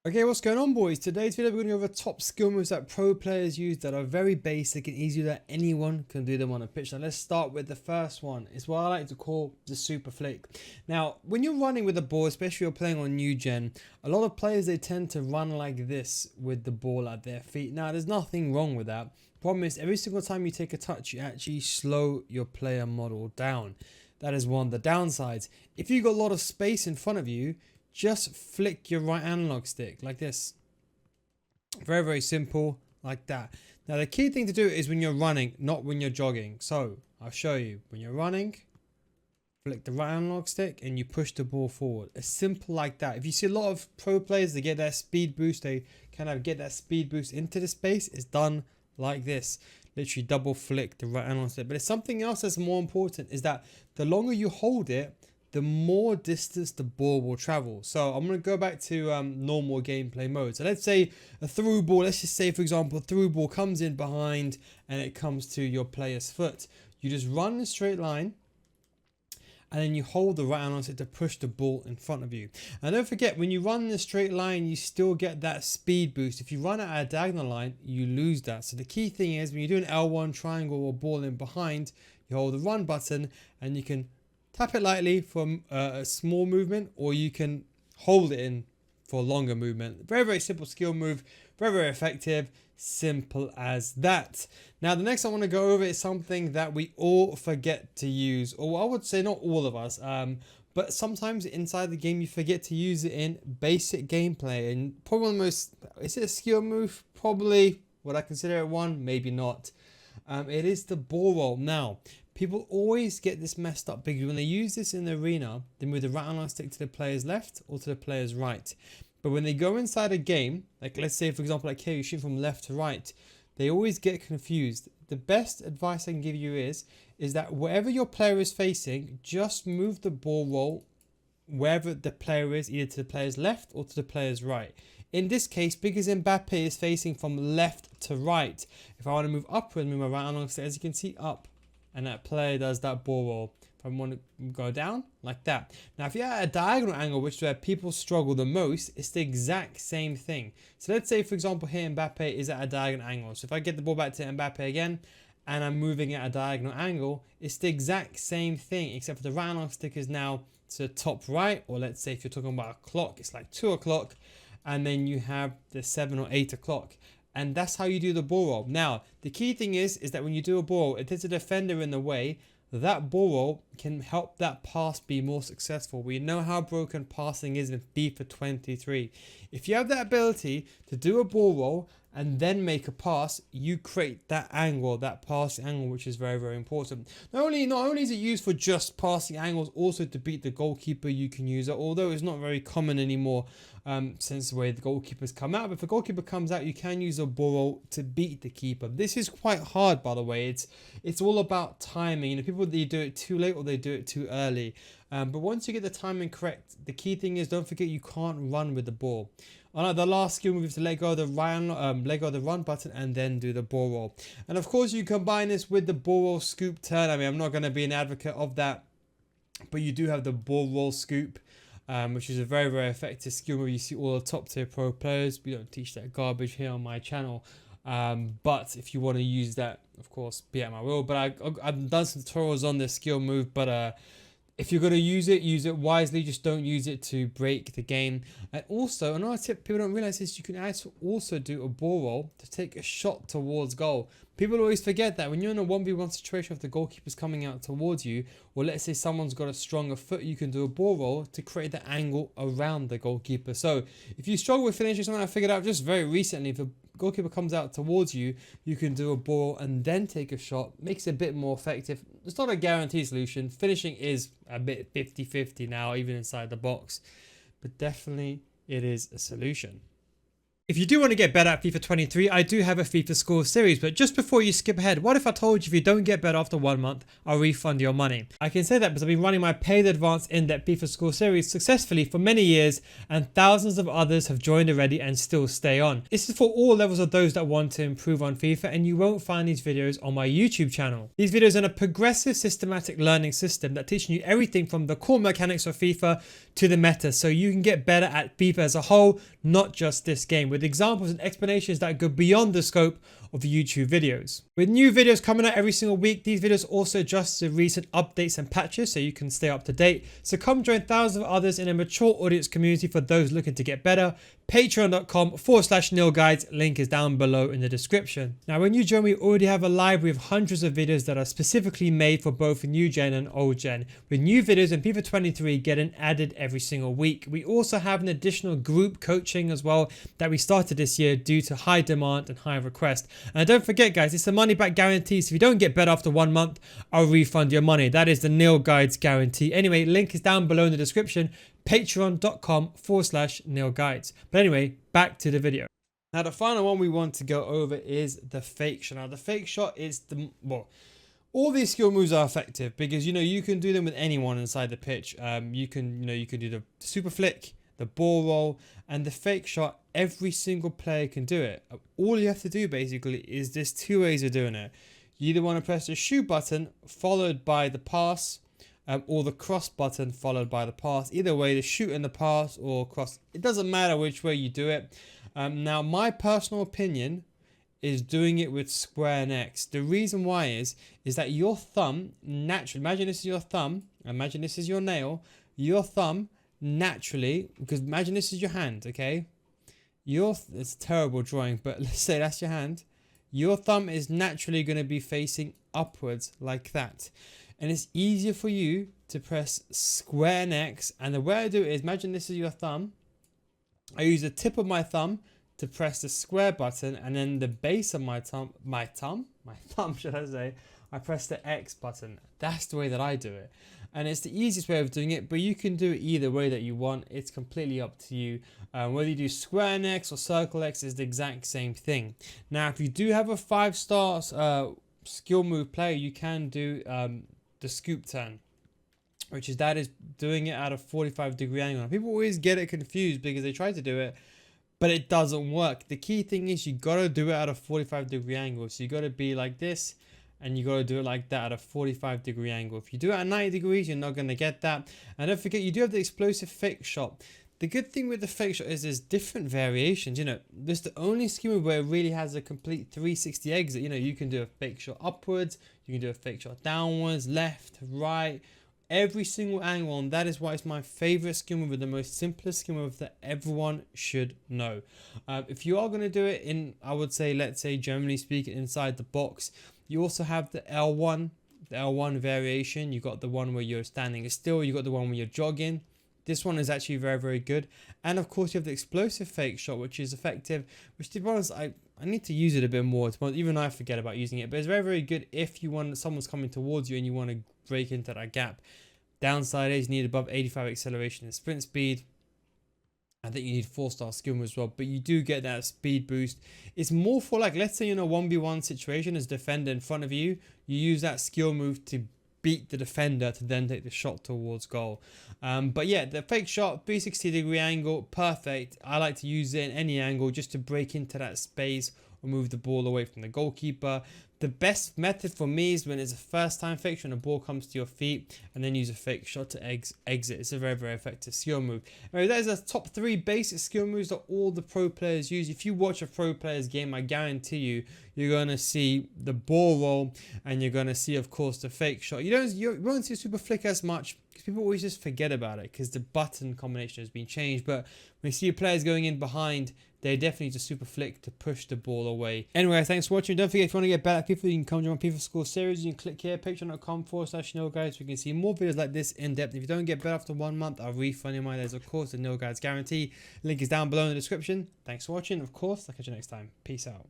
Okay, what's going on, boys? Today's video we're going to go over top skill moves that pro players use that are very basic and easy that anyone can do them on a pitch. Now let's start with the first one. It's what I like to call the super flick. Now when you're running with the ball, especially you're playing on new gen, a lot of players they tend to run like this with the ball at their feet. Now there's nothing wrong with that. Problem is every single time you take a touch you actually slow your player model down. That is one of the downsides. If you've got a lot of space in front of you, just flick your right analog stick like this. Very, very simple, like that. Now the key thing to do is when you're running, not when you're jogging. So I'll show you. When you're running, flick the right analog stick and you push the ball forward. It's simple like that. If you see a lot of pro players, they get that speed boost, they kind of get that speed boost into the space. It's done like this. Literally double flick the right analog stick. But it's something else that's more important, is that the longer you hold it, the more distance the ball will travel. So I'm going to go back to normal gameplay mode. So let's say a through ball, let's just say for example, a through ball comes in behind and it comes to your player's foot. You just run in a straight line and then you hold the right analog stick to push the ball in front of you. And don't forget, when you run in a straight line, you still get that speed boost. If you run at a diagonal line, you lose that. So the key thing is when you do an L1 triangle or ball in behind, you hold the run button and you can tap it lightly for a small movement, or you can hold it in for a longer movement. Very, very simple skill move. Very, very effective. Simple as that. Now, the next I want to go over is something that we all forget to use. Or I would say not all of us. But sometimes inside the game, you forget to use it in basic gameplay. And probably one of the most... Is it a skill move? Probably. Would I consider it one? Maybe not. It is the ball roll. Now, people always get this messed up because when they use this in the arena, they move the right analog stick to the player's left or to the player's right. But when they go inside a game, like let's say for example like here you shoot from left to right, they always get confused. The best advice I can give you is that wherever your player is facing, just move the ball roll wherever the player is, either to the player's left or to the player's right. In this case, because Mbappe is facing from left to right, if I want to move upwards, move my right analog stick, as you can see, up. And that player does that ball roll. If I want to go down, like that. Now, if you're at a diagonal angle, which is where people struggle the most, it's the exact same thing. So let's say, for example, here Mbappe is at a diagonal angle. So if I get the ball back to Mbappe again, and I'm moving at a diagonal angle, it's the exact same thing, except for the right analog stick is now to the top right, or let's say if you're talking about a clock, it's like 2 o'clock, and then you have the 7 or 8 o'clock. And that's how you do the ball roll. Now, the key thing is that when you do a ball roll, if there's a defender in the way, that ball roll can help that pass be more successful. We know how broken passing is in FIFA 23. If you have that ability to do a ball roll and then make a pass, you create that angle, that passing angle, which is very, very important. Not only is it used for just passing angles, also to beat the goalkeeper you can use it, although it's not very common anymore since the way the goalkeepers come out. But if a goalkeeper comes out, you can use a ball roll to beat the keeper. This is quite hard, by the way. It's all about timing. You know, people, they do it too late or they do it too early. But once you get the timing correct, the key thing is don't forget you can't run with the ball. Alright, the last skill move is to let go of the run button and then do the ball roll. And of course you combine this with the ball roll scoop turn. I mean, I'm not going to be an advocate of that, but you do have the ball roll scoop, which is a very, very effective skill move. You see all the top tier pro players. We don't teach that garbage here on my channel. But if you want to use that, of course, be at my will. But I've done some tutorials on this skill move, but if you're going to use it wisely. Just don't use it to break the game. And also, another tip people don't realize is you can also do a ball roll to take a shot towards goal. People always forget that when you're in a 1v1 situation, if the goalkeeper's coming out towards you, or let's say someone's got a stronger foot, you can do a ball roll to create the angle around the goalkeeper. So if you struggle with finishing, something I figured out just very recently, if a goalkeeper comes out towards you, you can do a ball and then take a shot. Makes it a bit more effective. It's not a guaranteed solution. Finishing is a bit 50-50 now, even inside the box. But definitely it is a solution. If you do want to get better at FIFA 23, I do have a FIFA School Series, but just before you skip ahead, what if I told you if you don't get better after 1 month, I'll refund your money? I can say that because I've been running my paid advanced in-depth FIFA School Series successfully for many years, and thousands of others have joined already and still stay on. This is for all levels of those that want to improve on FIFA, and you won't find these videos on my YouTube channel. These videos are a progressive systematic learning system that teaches you everything from the core mechanics of FIFA to the meta, so you can get better at FIFA as a whole, not just this game, with examples and explanations that go beyond the scope of YouTube videos. With new videos coming out every single week, these videos also adjust to recent updates and patches so you can stay up to date. So come join thousands of others in a mature audience community for those looking to get better. Patreon.com/NilGuides, link is down below in the description. Now when you join, we already have a library of hundreds of videos that are specifically made for both new gen and old gen, with new videos in FIFA 23 getting added every single week. We also have an additional group coaching as well that we started this year due to high demand and high request. And don't forget guys, it's a money back guarantee, so if you don't get better after 1 month, I'll refund your money. That is the Nil Guides guarantee. Anyway, link is down below in the description, patreon.com/NilGuides. But anyway, back to the video. Now the final one we want to go over is the fake shot. Now the fake shot is all these skill moves are effective because you can do them with anyone inside the pitch. You can do the super flick, the ball roll, and the fake shot. Every single player can do it. All you have to do basically is there's two ways of doing it. You either want to press the shoot button followed by the pass, or the cross button followed by the pass. Either way, the shoot and the pass or cross, it doesn't matter which way you do it. Now my personal opinion is doing it with square and X. The reason why is that your thumb naturally, imagine this is your thumb, imagine this is your nail, your thumb naturally, because imagine this is your hand, okay? It's a terrible drawing, but let's say that's your hand. Your thumb is naturally going to be facing upwards like that. And it's easier for you to press square and X. And the way I do it is, imagine this is your thumb. I use the tip of my thumb to press the square button, and then the base of my thumb should I say, I press the X button. That's the way that I do it. And it's the easiest way of doing it, but you can do it either way that you want. It's completely up to you. Whether you do square and X or circle X is the exact same thing. Now, if you do have a 5-star skill move player, you can do the scoop turn, which is doing it at a 45-degree angle. People always get it confused because they try to do it, but it doesn't work. The key thing is you got to do it at a 45-degree angle. So you got to be like this, and you got to do it like that at a 45-degree angle. If you do it at 90 degrees, you're not going to get that. And don't forget, you do have the explosive fake shot. The good thing with the fake shot is there's different variations. This is the only skill move where it really has a complete 360 exit. You can do a fake shot upwards, you can do a fake shot downwards, left, right, every single angle, and that is why it's my favorite skill move, the most simplest skill move that everyone should know. If you are going to do it in, I would say, let's say generally speaking, inside the box, you also have the L1 variation. You got the one where you're standing still, you got the one where you're jogging. This one is actually very, very good. And of course you have the explosive fake shot, which is effective, which to be honest, I need to use it a bit more. Even I forget about using it, but it's very, very good if you want, someone's coming towards you and you want to break into that gap. Downside is you need above 85 acceleration and sprint speed. I think you need 4-star skill move as well, but you do get that speed boost. It's more for, like, let's say you're in a 1v1 situation as defender in front of you, you use that skill move to beat the defender to then take the shot towards goal. But yeah, the fake shot, 360-degree angle, perfect. I like to use it in any angle just to break into that space or move the ball away from the goalkeeper. The best method for me is when it's a first time fake shot and the ball comes to your feet, and then use a fake shot to exit. It's a very, very effective skill move. Anyway, that is the top 3 basic skill moves that all the pro players use. If you watch a pro player's game, I guarantee you're going to see the ball roll, and you're going to see, of course, the fake shot. You won't see a super flick as much because people always just forget about it because the button combination has been changed. But when you see players going in behind, they definitely just super flick to push the ball away. Anyway, thanks for watching. Don't forget, if you want to get better at FIFA, you can come join my FIFA School Series. You can click here, patreon.com/NilGuides, so you can see more videos like this in depth. If you don't get better after 1 month, I'll refund you money. There's, of course, the Nil Guides guarantee. Link is down below in the description. Thanks for watching. Of course, I'll catch you next time. Peace out.